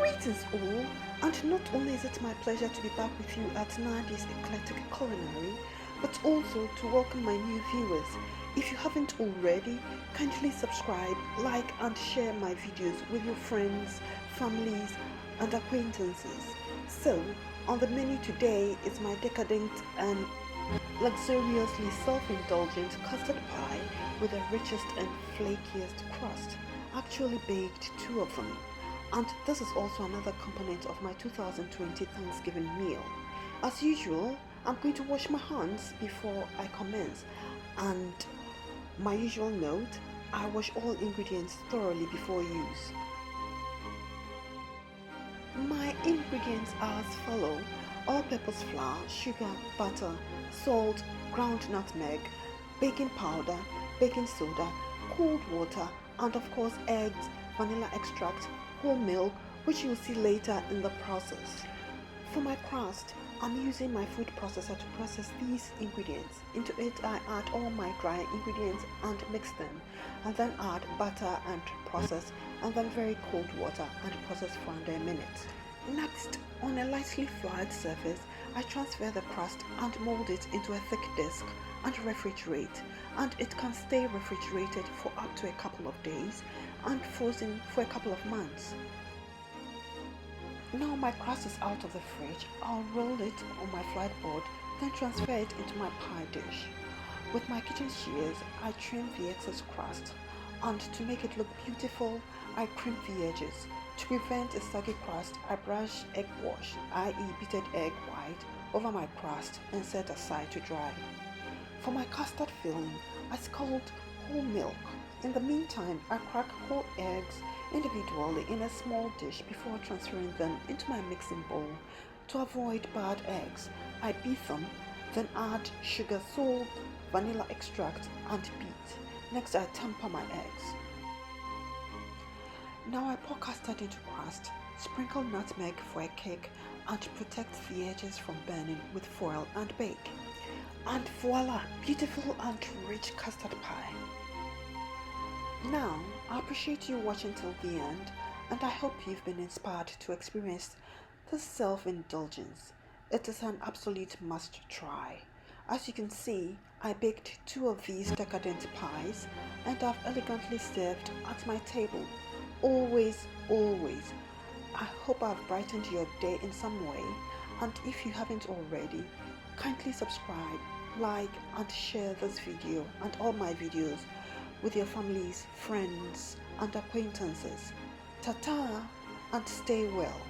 Greetings all, and not only is it my pleasure to be back with you at Nadi's Eclectic Culinary, but also to welcome my new viewers. If you haven't already, kindly subscribe, like and share my videos with your friends, families and acquaintances. So, on the menu today is my decadent and luxuriously self-indulgent custard pie with the richest and flakiest crust. Actually baked two of them. And this is also another component of my 2020 Thanksgiving meal. As usual, I'm going to wash my hands before I commence, and my usual note, I wash all ingredients thoroughly before use. My ingredients are as follow: all-purpose flour, sugar, butter, salt, ground nutmeg, baking powder, baking soda, cold water, and of course eggs, vanilla extract, whole milk, which you'll see later in the process. For my crust, I'm using my food processor to process these ingredients. Into it I add all my dry ingredients and mix them, and then add butter and process, and then very cold water and process for under a minute. Next, on a lightly floured surface, I transfer the crust and mold it into a thick disc and refrigerate, and it can stay refrigerated for up to a couple of days and frozen for a couple of months. Now my crust is out of the fridge, I'll roll it on my flat board, then transfer it into my pie dish. With my kitchen shears, I trim the excess crust, and to make it look beautiful, I crimp the edges. To prevent a saggy crust, I brush egg wash, i.e. beaten egg white, over my crust and set aside to dry. For my custard filling, I scald whole milk. In the meantime, I crack whole eggs individually in a small dish before transferring them into my mixing bowl. To avoid bad eggs, I beat them, then add sugar, salt, vanilla extract and beat. Next, I temper my eggs. Now I pour custard into crust, sprinkle nutmeg for a kick and protect the edges from burning with foil and bake. And voila, beautiful and rich custard pie. Now, I appreciate you watching till the end, and I hope you've been inspired to experience this self-indulgence. It is an absolute must try. As you can see, I baked two of these decadent pies and I've elegantly served at my table. Always, always. I hope I've brightened your day in some way, and if you haven't already, kindly subscribe, like and share this video and all my videos with your families, friends and acquaintances. Ta-ta and stay well.